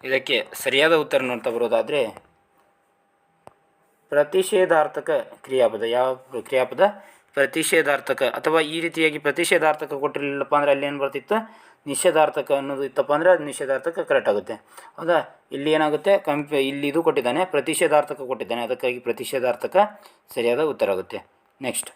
ಇದಕ್ಕೆ ಸರಿಯಾದ ಉತ್ತರ ನೋಡ್ತಾ ಬರೋದಾದರೆ ಪ್ರತಿಷೇಧಾರ್ಥಕ ಕ್ರಿಯಾಪದ. ಯಾವ ಕ್ರಿಯಾಪದ? ಪ್ರತಿಷೇಧಾರ್ಥಕ. ಅಥವಾ ಈ ರೀತಿಯಾಗಿ ಪ್ರತಿಷೇಧಾರ್ಥಕ ಕೊಟ್ಟಿರಲಿಲ್ಲಪ್ಪ ಅಂದರೆ ಅಲ್ಲಿ ಏನು ಬರ್ತಿತ್ತು? ನಿಷೇಧಾರ್ಥಕ ಅನ್ನೋದು ಇತ್ತಪ್ಪ ಅಂದರೆ ಅದು ನಿಷೇಧಾರ್ಥಕ ಕರೆಕ್ಟ್ ಆಗುತ್ತೆ. ಹೌದಾ? ಇಲ್ಲಿ ಏನಾಗುತ್ತೆ? ಇಲ್ಲಿ ಇದು ಕೊಟ್ಟಿದ್ದಾನೆ, ಪ್ರತಿಷೇಧಾರ್ಥಕ ಕೊಟ್ಟಿದ್ದಾನೆ, ಅದಕ್ಕಾಗಿ ಪ್ರತಿಷೇಧಾರ್ಥಕ ಸರಿಯಾದ ಉತ್ತರ ಆಗುತ್ತೆ. ನೆಕ್ಸ್ಟ್,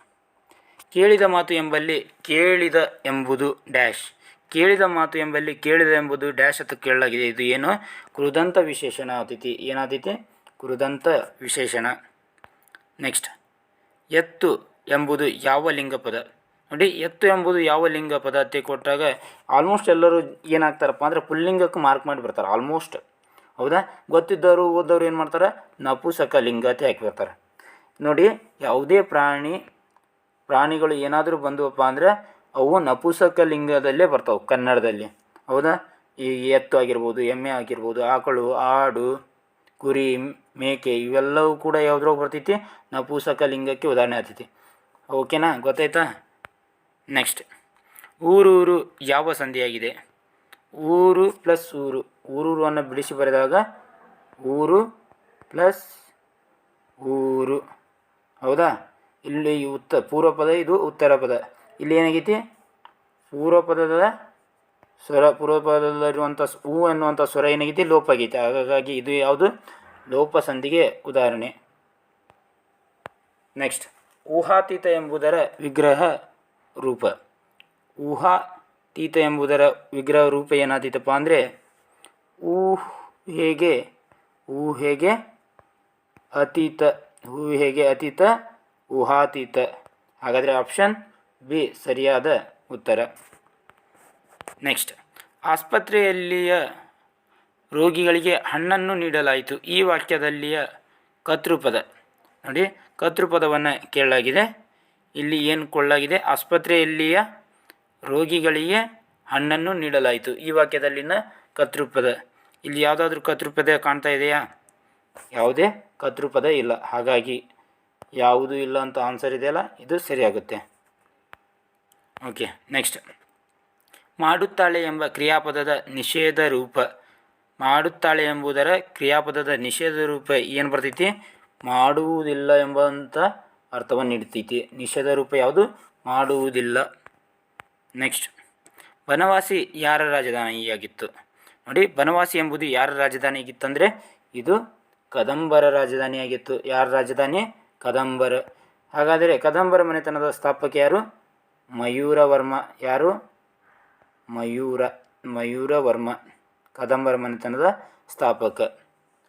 ಕೇಳಿದ ಮಾತು ಎಂಬಲ್ಲಿ ಕೇಳಿದ ಎಂಬುದು ಡ್ಯಾಶ್. ಕೇಳಿದ ಮಾತು ಎಂಬಲ್ಲಿ ಕೇಳಿದ ಎಂಬುದು ಡ್ಯಾಶ್ ಅಂತ ಕೇಳಲಾಗಿದೆ. ಇದು ಏನು? ಕೃದಂತ ವಿಶೇಷಣ ಅತಿಥಿ. ಏನಾದಿತಿ? ಕೃದಂತ ವಿಶೇಷಣ. ನೆಕ್ಸ್ಟ್, ಎತ್ತು ಎಂಬುದು ಯಾವ ಲಿಂಗ ಪದ? ನೋಡಿ, ಎತ್ತು ಎಂಬುದು ಯಾವ ಲಿಂಗ ಪದ ಅಂತ ಕೊಟ್ಟಾಗ ಆಲ್ಮೋಸ್ಟ್ ಎಲ್ಲರೂ ಏನಾಗ್ತಾರಪ್ಪ ಅಂದರೆ ಪುಲ್ಲಿಂಗಕ್ಕೆ ಮಾರ್ಕ್ ಮಾಡಿ ಬರ್ತಾರೆ ಆಲ್ಮೋಸ್ಟ್. ಹೌದಾ? ಗೊತ್ತಿದ್ದವರು ಓದೋರು ಏನು ಮಾಡ್ತಾರೆ? ನಪುಸಕ ಲಿಂಗ ಅಂತ ಹಾಕಿ ಬರ್ತಾರೆ. ನೋಡಿ, ಯಾವುದೇ ಪ್ರಾಣಿಗಳು ಏನಾದರೂ ಬಂದವಪ್ಪ ಅಂದರೆ ಅವು ನಪುಸಕ ಲಿಂಗದಲ್ಲೇ ಬರ್ತಾವೆ ಕನ್ನಡದಲ್ಲಿ. ಹೌದಾ? ಈ ಎತ್ತು ಆಗಿರ್ಬೋದು, ಎಮ್ಮೆ ಆಗಿರ್ಬೋದು, ಆಕಳು, ಆಡು, ಕುರಿ, ಮೇಕೆ ಇವೆಲ್ಲವೂ ಕೂಡ ಯಾವುದ್ರಾಗ ಬರ್ತೈತಿ? ನಪುಸಕ ಲಿಂಗಕ್ಕೆ ಉದಾಹರಣೆ ಆಗ್ತೈತಿ. ಓಕೆನಾ? ಗೊತ್ತಾಯ್ತಾ? ನೆಕ್ಸ್ಟ್, ಊರೂರು ಯಾವ ಸಂಧಿಯಾಗಿದೆ? ಊರು ಪ್ಲಸ್ ಊರು. ಊರೂರನ್ನು ಬಿಡಿಸಿ ಬರೆದಾಗ ಊರು ಪ್ಲಸ್ ಊರು. ಹೌದಾ? ಇಲ್ಲಿ ಪೂರ್ವ ಪದ, ಇದು ಉತ್ತರ ಪದ. ಇಲ್ಲಿ ಏನಾಗೈತಿ? ಪೂರ್ವ ಪದದಲ್ಲಿರುವಂಥ ಹೂ ಎನ್ನುವಂಥ ಸ್ವರ ಏನಾಗೈತಿ? ಲೋಪ ಆಗೈತಿ. ಹಾಗಾಗಿ ಇದು ಯಾವುದು? ಲೋಪ ಸಂಧಿಗೆ ಉದಾಹರಣೆ. ನೆಕ್ಸ್ಟ್, ಊಹಾತೀತ ಎಂಬುದರ ವಿಗ್ರಹ ರೂಪ. ಊಹಾತೀತ ಎಂಬುದರ ವಿಗ್ರಹ ರೂಪ ಏನಾದೀತಪ್ಪ ಅಂದರೆ ಊಹೆಗೆ ಅತೀತ. ಊಹೆಗೆ ಅತೀತ, ಊಹಾತೀತ. ಹಾಗಾದರೆ ಆಪ್ಷನ್ ಬಿ ಸರಿಯಾದ ಉತ್ತರ. ನೆಕ್ಸ್ಟ್, ಆಸ್ಪತ್ರೆಯಲ್ಲಿಯ ರೋಗಿಗಳಿಗೆ ಹಣ್ಣನ್ನು ನೀಡಲಾಯಿತು ಈ ವಾಕ್ಯದಲ್ಲಿಯ ಕರ್ತೃಪದ. ನೋಡಿ, ಕರ್ತೃಪದವನ್ನು ಕೇಳಲಾಗಿದೆ. ಇಲ್ಲಿ ಏನು ಕೊಳ್ಳಲಾಗಿದೆ? ಆಸ್ಪತ್ರೆಯಲ್ಲಿಯ ರೋಗಿಗಳಿಗೆ ಹಣ್ಣನ್ನು ನೀಡಲಾಯಿತು. ಈ ವಾಕ್ಯದಲ್ಲಿನ ಕರ್ತೃಪದ. ಇಲ್ಲಿ ಯಾವುದಾದ್ರೂ ಕರ್ತೃಪದ ಕಾಣ್ತಾ ಇದೆಯಾ? ಯಾವುದೇ ಕರ್ತೃಪದ ಇಲ್ಲ. ಹಾಗಾಗಿ ಯಾವುದೂ ಇಲ್ಲ ಅಂತ ಆನ್ಸರ್ ಇದೆಯಲ್ಲ, ಇದು ಸರಿಯಾಗುತ್ತೆ. ಓಕೆ. ನೆಕ್ಸ್ಟ್, ಮಾಡುತ್ತಾಳೆ ಎಂಬ ಕ್ರಿಯಾಪದದ ನಿಷೇಧ ರೂಪ. ಮಾಡುತ್ತಾಳೆ ಎಂಬುದರ ಕ್ರಿಯಾಪದದ ನಿಷೇಧ ರೂಪ ಏನು ಬರ್ತೈತಿ? ಮಾಡುವುದಿಲ್ಲ ಎಂಬಂಥ ಅರ್ಥವನ್ನು ನೀಡ್ತೈತಿ. ನಿಷೇಧ ರೂಪ ಯಾವುದು? ಮಾಡುವುದಿಲ್ಲ. ನೆಕ್ಸ್ಟ್, ಬನವಾಸಿ ಯಾರ ರಾಜಧಾನಿಯಾಗಿತ್ತು? ನೋಡಿ, ಬನವಾಸಿ ಎಂಬುದು ಯಾರ ರಾಜಧಾನಿಯಾಗಿತ್ತಂದರೆ ಇದು ಕದಂಬರ ರಾಜಧಾನಿಯಾಗಿತ್ತು. ಯಾರ ರಾಜಧಾನಿ? ಕದಂಬರ. ಹಾಗಾದರೆ ಕದಂಬರ ಮನೆತನದ ಸ್ಥಾಪಕ ಯಾರು? ಮಯೂರವರ್ಮ. ಯಾರು? ಮಯೂರವರ್ಮ ಕದಂಬರ ಮನೆತನದ ಸ್ಥಾಪಕ.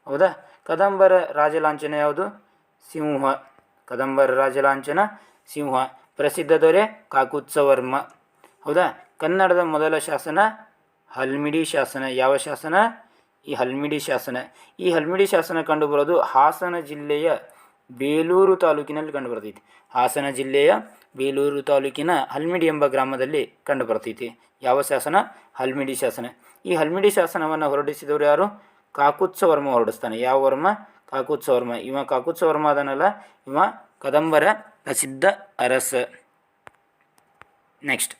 ಹೌದಾ? ಕದಂಬರ ರಾಜಲಾಂಛನ ಯಾವುದು? ಸಿಂಹ. ಕದಂಬರ ರಾಜಲಾಂಛನ ಸಿಂಹ. ಪ್ರಸಿದ್ಧ ದೊರೆ ಕಾಕುತ್ಸವರ್ಮ. ಹೌದಾ. ಕನ್ನಡದ ಮೊದಲ ಶಾಸನ ಹಲ್ಮಿಡಿ ಶಾಸನ. ಯಾವ ಶಾಸನ? ಈ ಹಲ್ಮಿಡಿ ಶಾಸನ. ಈ ಹಲ್ಮಿಡಿ ಶಾಸನ ಕಂಡುಬರೋದು ಹಾಸನ ಜಿಲ್ಲೆಯ ಬೇಲೂರು ತಾಲೂಕಿನಲ್ಲಿ ಕಂಡುಬರ್ತೈತಿ. ಹಾಸನ ಜಿಲ್ಲೆಯ ಬೇಲೂರು ತಾಲೂಕಿನ ಹಲ್ಮಿಡಿ ಎಂಬ ಗ್ರಾಮದಲ್ಲಿ ಕಂಡುಬರ್ತೈತಿ. ಯಾವ ಶಾಸನ? ಹಲ್ಮಿಡಿ ಶಾಸನ. ಈ ಹಲ್ಮಿಡಿ ಶಾಸನವನ್ನು ಹೊರಡಿಸಿದವರು ಯಾರು? ಕಾಕುತ್ಸವರ್ಮ ಹೊರಡಿಸ್ತಾನೆ. ಯಾವ ವರ್ಮ? ಕಾಕುತ್ಸವರ್ಮ. ಇವ ಕಾಕುತ್ಸವರ್ಮ ಅದನ್ನಲ್ಲ, ಇವ ಕದಂಬರ ಪ್ರಸಿದ್ಧ ಅರಸ. ನೆಕ್ಸ್ಟ್,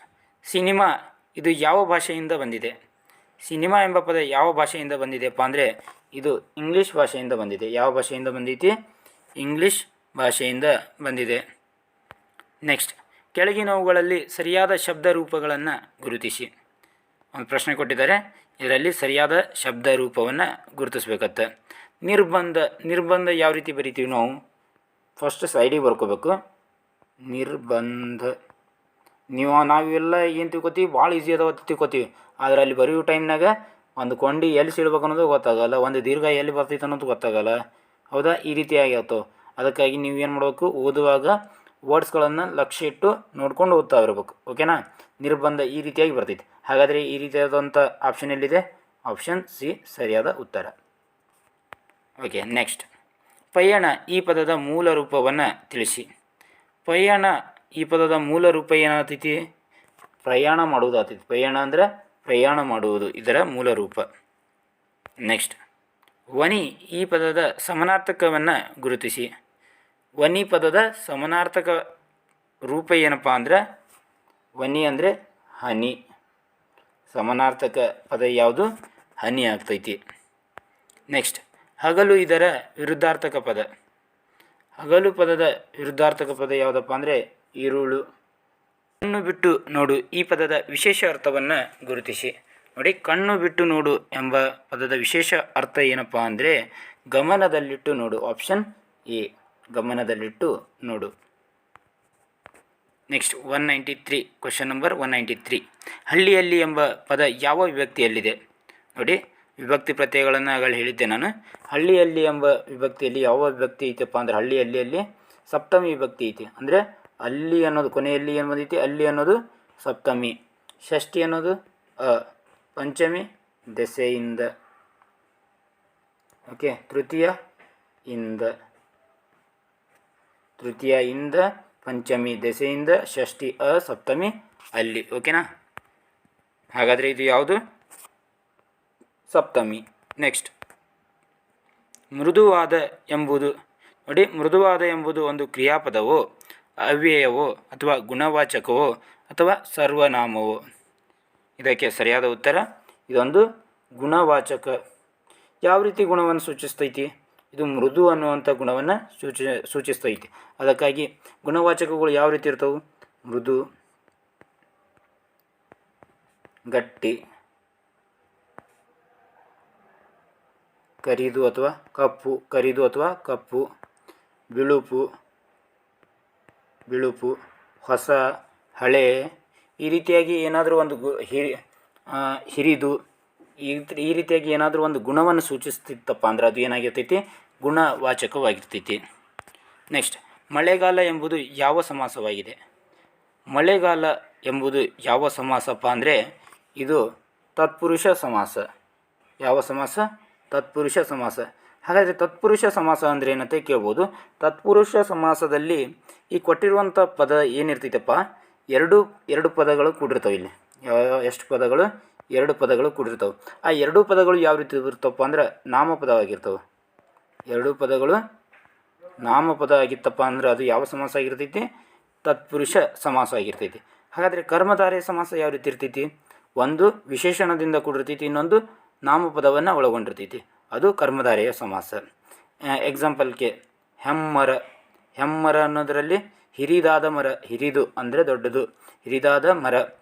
ಸಿನಿಮಾ ಇದು ಯಾವ ಭಾಷೆಯಿಂದ ಬಂದಿದೆ? ಸಿನಿಮಾ ಎಂಬ ಪದ ಯಾವ ಭಾಷೆಯಿಂದ ಬಂದಿದೆಯಪ್ಪ ಅಂದರೆ ಇದು ಇಂಗ್ಲೀಷ್ ಭಾಷೆಯಿಂದ ಬಂದಿದೆ. ಯಾವ ಭಾಷೆಯಿಂದ ಬಂದೈತಿ? ಇಂಗ್ಲೀಷ್ ಭಾಷೆಯಿಂದ ಬಂದಿದೆ. ನೆಕ್ಸ್ಟ್, ಕೆಳಗಿನವುಗಳಲ್ಲಿ ಸರಿಯಾದ ಶಬ್ದ ರೂಪಗಳನ್ನು ಗುರುತಿಸಿ. ಒಂದು ಪ್ರಶ್ನೆ ಕೊಟ್ಟಿದ್ದಾರೆ, ಇದರಲ್ಲಿ ಸರಿಯಾದ ಶಬ್ದ ರೂಪವನ್ನು ಗುರುತಿಸ್ಬೇಕತ್ತ. ನಿರ್ಬಂಧ. ನಿರ್ಬಂಧ ಯಾವ ರೀತಿ ಬರಿತೀವಿ ನಾವು? ಫಸ್ಟ್ ಸೈಡಿಗೆ ಬರ್ಕೋಬೇಕು. ನಿರ್ಬಂಧ. ನಾವೆಲ್ಲ ಏನು ತಿಳ್ಕೊತೀವಿ? ಭಾಳ ಈಸಿ ಅದಾವ ತಿಳ್ಕೊತೀವಿ. ಆದರೆ ಅಲ್ಲಿ ಬರೆಯೋ ಟೈಮ್ನಾಗ ಒಂದು ಕೊಂಡಿ ಎಲ್ಲಿ ಸಿಡ್ಬೇಕು ಅನ್ನೋದು ಗೊತ್ತಾಗಲ್ಲ, ಒಂದು ದೀರ್ಘ ಎಲ್ಲಿ ಬರ್ತೈತೆ ಅನ್ನೋದು ಗೊತ್ತಾಗಲ್ಲ. ಹೌದಾ. ಈ ರೀತಿ ಆಗ್ಯಾವತ್ತವು. ಅದಕ್ಕಾಗಿ ನೀವು ಏನು ಮಾಡಬೇಕು? ಓದುವಾಗ ವರ್ಡ್ಸ್ಗಳನ್ನು ಲಕ್ಷ್ಯ ಇಟ್ಟು ನೋಡ್ಕೊಂಡು ಓದ್ತಾ ಇರಬೇಕು. ಓಕೆನಾ. ನಿರ್ಬಂಧ ಈ ರೀತಿಯಾಗಿ ಬರ್ತೈತಿ. ಹಾಗಾದರೆ ಈ ರೀತಿಯಾದಂಥ ಆಪ್ಷನ್ ಎಲ್ಲಿದೆ? ಆಪ್ಷನ್ ಸಿ ಸರಿಯಾದ ಉತ್ತರ. ಓಕೆ. ನೆಕ್ಸ್ಟ್, ಪಯಣ ಈ ಪದದ ಮೂಲ ರೂಪವನ್ನು ತಿಳಿಸಿ. ಪಯಣ ಈ ಪದದ ಮೂಲ ರೂಪ ಏನಾಗ್ತೈತಿ? ಪ್ರಯಾಣ ಮಾಡುವುದು ಆಗ್ತೈತಿ. ಪಯಣ ಅಂದರೆ ಪ್ರಯಾಣ ಮಾಡುವುದು, ಇದರ ಮೂಲ ರೂಪ. ನೆಕ್ಸ್ಟ್, ವನಿ ಈ ಪದದ ಸಮಾನಾರ್ಥಕವನ್ನು ಗುರುತಿಸಿ. ವನಿ ಪದದ ಸಮಾನಾರ್ಥಕ ರೂಪ ಏನಪ್ಪ ಅಂದ್ರೆ ವನಿ ಅಂದರೆ ಹನಿ. ಸಮಾನಾರ್ಥಕ ಪದ ಯಾವುದು? ಹನಿ ಆಗ್ತೈತಿ. ನೆಕ್ಸ್ಟ್, ಹಗಲು ಇದರ ವಿರುದ್ಧಾರ್ಥಕ ಪದ. ಹಗಲು ಪದದ ವಿರುದ್ಧಾರ್ಥಕ ಪದ ಯಾವುದಪ್ಪ ಅಂದರೆ ಈರುಳು. ಕಣ್ಣು ಬಿಟ್ಟು ನೋಡು ಈ ಪದದ ವಿಶೇಷ ಅರ್ಥವನ್ನು ಗುರುತಿಸಿ. ನೋಡಿ, ಕಣ್ಣು ಬಿಟ್ಟು ನೋಡು ಎಂಬ ಪದದ ವಿಶೇಷ ಅರ್ಥ ಏನಪ್ಪ ಅಂದರೆ ಗಮನದಲ್ಲಿಟ್ಟು ನೋಡು. ಆಪ್ಷನ್ ಎ, ಗಮನದಲ್ಲಿಟ್ಟು ನೋಡು. Next, 193 question number 193. ಹಳ್ಳಿಯಲ್ಲಿ ಎಂಬ ಪದ ಯಾವ ವಿಭಕ್ತಿಯಲ್ಲಿದೆ? ನೋಡಿ, ವಿಭಕ್ತಿ ಪ್ರತ್ಯಯಗಳನ್ನು ಆಗಲೇ ಹೇಳಿದ್ದೆ ನಾನು. ಹಳ್ಳಿಯಲ್ಲಿ ಎಂಬ ವಿಭಕ್ತಿಯಲ್ಲಿ ಯಾವ ವಿಭಕ್ತಿ ಐತಪ್ಪ ಅಂದ್ರೆ ಹಳ್ಳಿಯಲ್ಲಿ ಸಪ್ತಮಿ ವಿಭಕ್ತಿ ಐತಿ. ಅಂದರೆ ಅಲ್ಲಿ ಅನ್ನೋದು ಕೊನೆಯಲ್ಲಿ ಏನು ಬಂದೈತಿ? ಅಲ್ಲಿ ಅನ್ನೋದು ಸಪ್ತಮಿ. ಷಷ್ಠಿ ಅನ್ನೋದು ಪಂಚಮಿ ದೆಸೆಯಿಂದ. ಓಕೆ. ತೃತೀಯ ಇಂದ ಪಂಚಮಿ ದೆಸೆಯಿಂದ, ಷಷ್ಠಿ ಸಪ್ತಮಿ ಅಲ್ಲಿ. ಓಕೆನಾ. ಹಾಗಾದರೆ ಇದು ಯಾವುದು? ಸಪ್ತಮಿ. ನೆಕ್ಸ್ಟ್, ಮೃದುವಾದ ಎಂಬುದು. ನೋಡಿ, ಮೃದುವಾದ ಎಂಬುದು ಒಂದು ಕ್ರಿಯಾಪದವೋ, ಅವ್ಯಯವೋ, ಅಥವಾ ಗುಣವಾಚಕವೋ, ಅಥವಾ ಸರ್ವನಾಮವೋ? ಇದಕ್ಕೆ ಸರಿಯಾದ ಉತ್ತರ ಇದೊಂದು ಗುಣವಾಚಕ. ಯಾವ ರೀತಿ ಗುಣವನ್ನು ಸೂಚಿಸ್ತೈತಿ? ಇದು ಮೃದು ಅನ್ನುವಂಥ ಗುಣವನ್ನು ಸೂಚಿಸ್ತೈತಿ. ಅದಕ್ಕಾಗಿ ಗುಣವಾಚಕಗಳು ಯಾವ ರೀತಿ ಇರ್ತವೆ? ಮೃದು, ಗಟ್ಟಿ, ಕರಿದು ಅಥವಾ ಕಪ್ಪು, ಬಿಳುಪು, ಹೊಸ, ಹಳೆ, ಈ ರೀತಿಯಾಗಿ ಏನಾದರೂ ಒಂದು ಹಿರಿದು, ಈ ರೀತಿಯಾಗಿ ಏನಾದರೂ ಒಂದು ಗುಣವನ್ನು ಸೂಚಿಸ್ತಿತ್ತಪ್ಪ ಅಂದ್ರೆ ಅದು ಏನಾಗಿರ್ತೈತಿ? ಗುಣವಾಚಕವಾಗಿರ್ತೈತಿ. ನೆಕ್ಸ್ಟ್, ಮಳೆಗಾಲ ಎಂಬುದು ಯಾವ ಸಮಾಸವಾಗಿದೆ? ಮಳೆಗಾಲ ಎಂಬುದು ಯಾವ ಸಮಾಸಪ್ಪ ಅಂದರೆ ಇದು ತತ್ಪುರುಷ ಸಮಾಸ. ಯಾವ ಸಮಾಸ? ತತ್ಪುರುಷ ಸಮಾಸ. ಹಾಗಾದರೆ ತತ್ಪುರುಷ ಸಮಾಸ ಅಂದರೆ ಏನಂತ ಕೇಳ್ಬೋದು. ತತ್ಪುರುಷ ಸಮಾಸದಲ್ಲಿ ಈ ಕೊಟ್ಟಿರುವಂಥ ಪದ ಏನಿರ್ತೈತಪ್ಪ? ಎರಡು ಪದಗಳು ಕೂಡಿರ್ತಾವೆ. ಇಲ್ಲಿ ಎಷ್ಟು ಪದಗಳು? 2 ಪದಗಳು ಕೂಡಿರ್ತಾವೆ. ಆ 2 ಪದಗಳು ಯಾವ ರೀತಿ ಇರ್ತಪ್ಪ ಅಂದ್ರೆ ನಾಮಪದವಾಗಿರ್ತವೆ. 2 ಪದಗಳು ನಾಮಪದ ಆಗಿತ್ತಪ್ಪ ಅಂದ್ರೆ ಅದು ಯಾವ ಸಮಾಸ ಆಗಿರ್ತೈತಿ? ತತ್ಪುರುಷ ಸಮಾಸ ಆಗಿರ್ತೈತಿ. ಹಾಗಾದರೆ ಕರ್ಮಧಾರಯ ಸಮಾಸ ಯಾವ ರೀತಿ ಇರ್ತೈತಿ? ಒಂದು ವಿಶೇಷಣದಿಂದ ಕೂಡಿರ್ತೈತಿ, ಇನ್ನೊಂದು ನಾಮಪದವನ್ನು ಒಳಗೊಂಡಿರ್ತೈತಿ. ಅದು ಕರ್ಮಧಾರಯ ಸಮಾಸ. ಎಕ್ಸಾಂಪಲ್ಗೆ ಹೆಮ್ಮರ ಅನ್ನೋದರಲ್ಲಿ ಹಿರಿದಾದ ಮರ, ಹಿರಿದು ಅಂದರೆ ದೊಡ್ಡದು, ಹಿರಿದಾದ ಮರ.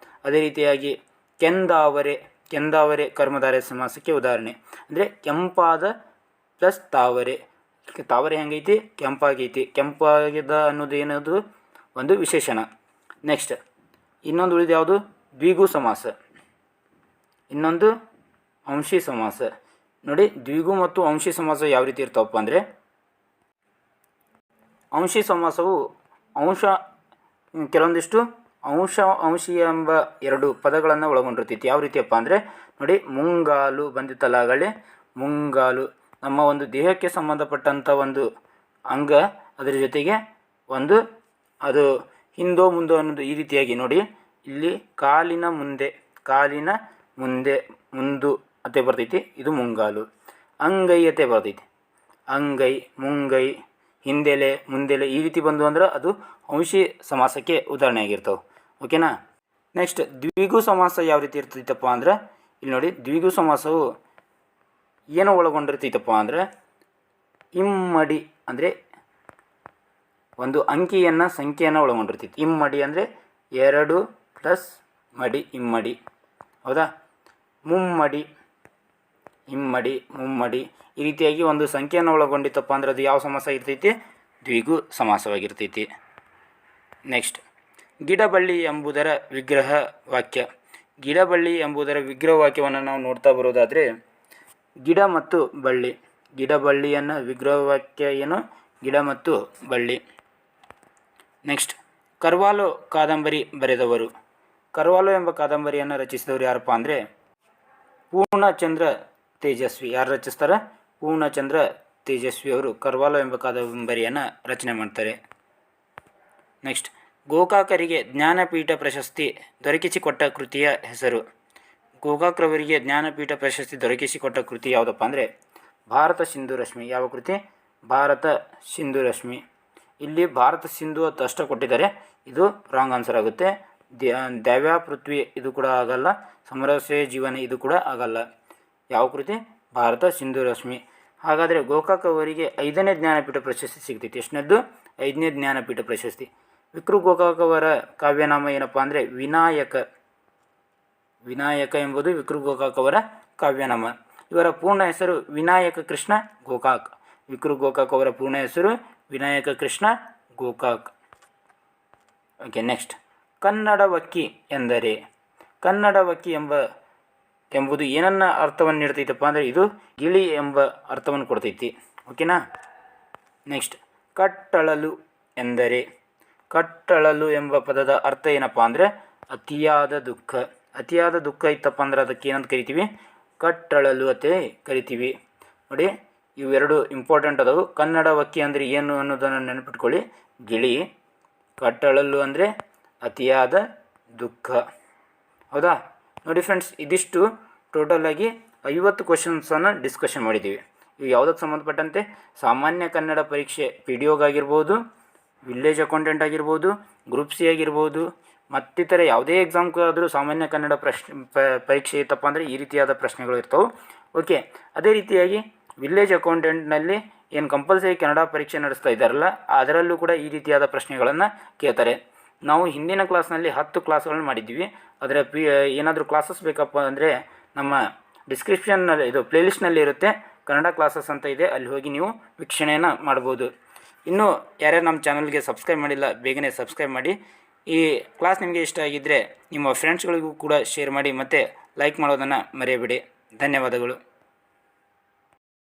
ಅದೇ ರೀತಿಯಾಗಿ ಕೆಂದಾವರೆ ಕರ್ಮಧಾರಯ ಸಮಾಸಕ್ಕೆ ಉದಾಹರಣೆ. ಅಂದರೆ ಕೆಂಪಾದ ಪ್ಲಸ್ ತಾವರೆ. ತಾವರೆ ಹೆಂಗೈತಿ? ಕೆಂಪಾಗೈತಿ. ಕೆಂಪಾಗಿದ್ದ ಅನ್ನೋದು ಏನದು? ಒಂದು ವಿಶೇಷಣ. ನೆಕ್ಸ್ಟ್, ಇನ್ನೊಂದು ಉಳಿದು ಯಾವುದು? ದ್ವಿಗು ಸಮಾಸ, ಇನ್ನೊಂದು ಅಂಶಿ ಸಮಾಸ. ನೋಡಿ, ದ್ವಿಗು ಮತ್ತು ಅಂಶಿ ಸಮಾಸ ಯಾವ ರೀತಿ ಇರ್ತಾವಪ್ಪ ಅಂದರೆ ಅಂಶಿ ಸಮಾಸವು ಅಂಶ ಕೆಲವೊಂದಿಷ್ಟು ಅಂಶೀಯ ಎಂಬ ಎರಡು ಪದಗಳನ್ನು ಒಳಗೊಂಡಿರ್ತೈತಿ. ಯಾವ ರೀತಿಯಪ್ಪ ಅಂದರೆ ನೋಡಿ, ಮುಂಗಾಲು ಬಂದಿತ್ತಲ್ಲ ಆಗಲೇ, ಮುಂಗಾಲು ನಮ್ಮ ಒಂದು ದೇಹಕ್ಕೆ ಸಂಬಂಧಪಟ್ಟಂಥ ಒಂದು ಅಂಗ, ಅದರ ಜೊತೆಗೆ ಒಂದು ಅದು ಹಿಂದೋ ಮುಂದೋ ಅನ್ನೋದು ಈ ರೀತಿಯಾಗಿ ನೋಡಿ, ಇಲ್ಲಿ ಕಾಲಿನ ಮುಂದೆ ಮುಂದು ಅತೆ ಬರ್ತೈತಿ, ಇದು ಮುಂಗಾಲು. ಅಂಗೈ ಅತೆ ಬರ್ತೈತಿ, ಅಂಗೈ, ಮುಂಗೈ, ಹಿಂದೆಲೆ, ಮುಂದೆಲೆ ಈ ರೀತಿ ಬಂದು ಅಂದ್ರೆ ಅದು ಅಂಶಿ ಸಮಾಸಕ್ಕೆ ಉದಾಹರಣೆ ಆಗಿರ್ತಾವೆ. ಓಕೆನಾ. ನೆಕ್ಸ್ಟ್ ದ್ವಿಗು ಸಮಾಸ ಯಾವ ರೀತಿ ಇರ್ತೈತಪ್ಪ ಅಂದ್ರೆ ಇಲ್ಲಿ ನೋಡಿ, ದ್ವಿಗು ಸಮಾಸವು ಏನು ಒಳಗೊಂಡಿರ್ತೈತಪ್ಪ ಅಂದರೆ ಇಮ್ಮಡಿ ಅಂದರೆ ಒಂದು ಸಂಖ್ಯೆಯನ್ನು ಒಳಗೊಂಡಿರ್ತೈತಿ. ಇಮ್ಮಡಿ ಅಂದರೆ 2 + ಮಡಿ, ಇಮ್ಮಡಿ. ಹೌದಾ. ಮುಮ್ಮಡಿ, ಇಮ್ಮಡಿ, ಮುಮ್ಮಡಿ ಈ ರೀತಿಯಾಗಿ ಒಂದು ಸಂಖ್ಯೆಯನ್ನು ಒಳಗೊಂಡಿತ್ತಪ್ಪ ಅಂದ್ರೆ ಅದು ಯಾವ ಸಮಾಸ ಇರ್ತೈತಿ? ದ್ವಿಗು ಸಮಾಸವಾಗಿರ್ತೈತಿ. ನೆಕ್ಸ್ಟ್ ಗಿಡಬಳ್ಳಿ ಎಂಬುದರ ವಿಗ್ರಹ ವಾಕ್ಯ. ಗಿಡಬಳ್ಳಿ ಎಂಬುದರ ವಿಗ್ರಹ ವಾಕ್ಯವನ್ನು ನಾವು ನೋಡ್ತಾ ಬರೋದಾದರೆ, ಗಿಡ ಮತ್ತು ಬಳ್ಳಿ, ಗಿಡಬಳ್ಳಿಯನ್ನು ವಿಗ್ರಹ ವಾಕ್ಯ ಏನು? ಗಿಡ ಮತ್ತು ಬಳ್ಳಿ. ನೆಕ್ಸ್ಟ್ ಕರ್ವಾಲೋ ಕಾದಂಬರಿ ಬರೆದವರು. ಕರ್ವಾಲೋ ಎಂಬ ಕಾದಂಬರಿಯನ್ನು ರಚಿಸಿದವರು ಯಾರಪ್ಪ ಅಂದರೆ ಪೂರ್ಣಚಂದ್ರ ತೇಜಸ್ವಿ. ಯಾರು ರಚಿಸ್ತಾರೆ? ಪೂರ್ಣಚಂದ್ರ ತೇಜಸ್ವಿ ಅವರು ಕರ್ವಾಲೋ ಎಂಬ ಕಾದಂಬರಿಯನ್ನು ರಚನೆ ಮಾಡ್ತಾರೆ. ನೆಕ್ಸ್ಟ್ ಗೋಕಾಕರಿಗೆ ಜ್ಞಾನಪೀಠ ಪ್ರಶಸ್ತಿ ದೊರಕಿಸಿಕೊಟ್ಟ ಕೃತಿಯ ಹೆಸರು. ಗೋಕಾಕ್ರವರಿಗೆ ಜ್ಞಾನಪೀಠ ಪ್ರಶಸ್ತಿ ದೊರಕಿಸಿಕೊಟ್ಟ ಕೃತಿ ಯಾವುದಪ್ಪ ಅಂದರೆ ಭಾರತ ಸಿಂಧು ರಶ್ಮಿ. ಯಾವ ಕೃತಿ? ಭಾರತ ಸಿಂಧು ರಶ್ಮಿ. ಇಲ್ಲಿ ಭಾರತ ಸಿಂಧು ಅಂತ ಅಷ್ಟೇ ಕೊಟ್ಟಿದ್ದಾರೆ, ಇದು ರಾಂಗ್ ಆನ್ಸರ್ ಆಗುತ್ತೆ. ದ್ಯಾವ್ಯ ಪೃಥ್ವಿ ಇದು ಕೂಡ ಆಗಲ್ಲ. ಸಮರಸ್ಯ ಜೀವನ ಇದು ಕೂಡ ಆಗಲ್ಲ. ಯಾವ ಕೃತಿ? ಭಾರತ ಸಿಂಧು ರಶ್ಮಿ. ಹಾಗಾದರೆ ಗೋಕಾಕ್ ಅವರಿಗೆ 5ನೇ ಜ್ಞಾನಪೀಠ ಪ್ರಶಸ್ತಿ ಸಿಗ್ತೈತಿ. ಎಷ್ಟನೇದ್ದು? 5ನೇ ಜ್ಞಾನಪೀಠ ಪ್ರಶಸ್ತಿ. ವಿಕ್ರು ಗೋಕಾಕ್ ಅವರ ಕಾವ್ಯನಾಮ ಏನಪ್ಪ ಅಂದರೆ ವಿನಾಯಕ. ವಿನಾಯಕ ಎಂಬುದು ವಿಕ್ರು ಗೋಕಾಕ್ ಅವರ ಕಾವ್ಯನಾಮ. ಇವರ ಪೂರ್ಣ ಹೆಸರು ವಿನಾಯಕ ಕೃಷ್ಣ ಗೋಕಾಕ್. ವಿಕ್ರು ಗೋಕಾಕ್ ಅವರ ಪೂರ್ಣ ಹೆಸರು ವಿನಾಯಕ ಕೃಷ್ಣ ಗೋಕಾಕ್. ಓಕೆ. ನೆಕ್ಸ್ಟ್ ಕನ್ನಡವಕ್ಕಿ ಎಂದರೆ. ಕನ್ನಡವಕ್ಕಿ ಎಂಬುದು ಏನನ್ನ ಅರ್ಥವನ್ನು ನೀಡ್ತೈತಪ್ಪ ಅಂದರೆ ಇದು ಗಿಳಿ ಎಂಬ ಅರ್ಥವನ್ನು ಕೊಡ್ತೈತಿ. ಓಕೆನಾ. ನೆಕ್ಸ್ಟ್ ಕಟ್ಟಳಲು ಎಂದರೆ. ಕಟ್ಟಳಲು ಎಂಬ ಪದದ ಅರ್ಥ ಏನಪ್ಪ ಅಂದರೆ ಅತಿಯಾದ ದುಃಖ. ಅತಿಯಾದ ದುಃಖ ಇತ್ತಪ್ಪ ಅಂದ್ರೆ ಅದಕ್ಕೆ ಏನಂತ ಕರಿತೀವಿ? ಕಟ್ಟಳಲು ಅಂತ ಕರಿತೀವಿ. ನೋಡಿ, ಇವೆರಡು ಇಂಪಾರ್ಟೆಂಟ್ ಅದಾವು. ಕನ್ನಡವಕ್ಕಿ ಅಂದರೆ ಏನು ಅನ್ನೋದನ್ನು ನೆನಪಿಟ್ಕೊಳ್ಳಿ. ಗಿಳಿ. ಕಟ್ಟಳಲು ಅಂದರೆ ಅತಿಯಾದ ದುಃಖ. ಹೌದಾ. ನೋಡಿ ಫ್ರೆಂಡ್ಸ್, ಇದಿಷ್ಟು ಟೋಟಲಾಗಿ 50 ಕ್ವಶನ್ಸನ್ನು ಡಿಸ್ಕಷನ್ ಮಾಡಿದ್ದೀವಿ. ಇವು ಯಾವುದಕ್ಕೆ ಸಂಬಂಧಪಟ್ಟಂತೆ ಸಾಮಾನ್ಯ ಕನ್ನಡ ಪರೀಕ್ಷೆ PDOಗಾಗಿರ್ಬೋದು, ವಿಲೇಜ್ ಅಕೌಂಟೆಂಟ್ ಆಗಿರ್ಬೋದು, ಗ್ರೂಪ್ ಸಿ ಆಗಿರ್ಬೋದು, ಮತ್ತಿತರ ಯಾವುದೇ ಎಕ್ಸಾಮ್ಗಾದರೂ ಸಾಮಾನ್ಯ ಕನ್ನಡ ಪರೀಕ್ಷೆ ಇತ್ತಪ್ಪ ಅಂದರೆ ಈ ರೀತಿಯಾದ ಪ್ರಶ್ನೆಗಳು ಇರ್ತವೆ. ಓಕೆ. ಅದೇ ರೀತಿಯಾಗಿ ವಿಲೇಜ್ ಅಕೌಂಟೆಂಟ್ನಲ್ಲಿ ಏನು ಕಂಪಲ್ಸರಿ ಕನ್ನಡ ಪರೀಕ್ಷೆ ನಡೆಸ್ತಾ ಇದ್ದಾರಲ್ಲ, ಅದರಲ್ಲೂ ಕೂಡ ಈ ರೀತಿಯಾದ ಪ್ರಶ್ನೆಗಳನ್ನು ಕೇಳ್ತಾರೆ. ನಾವು ಹಿಂದಿನ ಕ್ಲಾಸ್ನಲ್ಲಿ 10 ಕ್ಲಾಸ್ಗಳನ್ನು ಮಾಡಿದ್ದೀವಿ. ಅದರ ಏನಾದರೂ ಕ್ಲಾಸಸ್ ಬೇಕಪ್ಪ ಅಂದರೆ ನಮ್ಮ ಡಿಸ್ಕ್ರಿಪ್ಷನ್ನಲ್ಲಿ ಇದು ಪ್ಲೇಲಿಸ್ಟ್ನಲ್ಲಿ ಇರುತ್ತೆ, ಕನ್ನಡ ಕ್ಲಾಸಸ್ ಅಂತ ಇದೆ, ಅಲ್ಲಿ ಹೋಗಿ ನೀವು ವೀಕ್ಷಣೆಯನ್ನು ಮಾಡ್ಬೋದು. ಇನ್ನೂ ಯಾರ್ಯಾರು ನಮ್ಮ ಚಾನಲ್ಗೆ ಸಬ್ಸ್ಕ್ರೈಬ್ ಮಾಡಿಲ್ಲ, ಬೇಗನೆ ಸಬ್ಸ್ಕ್ರೈಬ್ ಮಾಡಿ. ಈ ಕ್ಲಾಸ್ ನಿಮಗೆ ಇಷ್ಟ ಆಗಿದ್ದರೆ ನಿಮ್ಮ ಫ್ರೆಂಡ್ಸ್ಗಳಿಗೂ ಕೂಡ ಶೇರ್ ಮಾಡಿ ಮತ್ತು ಲೈಕ್ ಮಾಡೋದನ್ನು ಮರೆಯಬೇಡಿ. ಧನ್ಯವಾದಗಳು.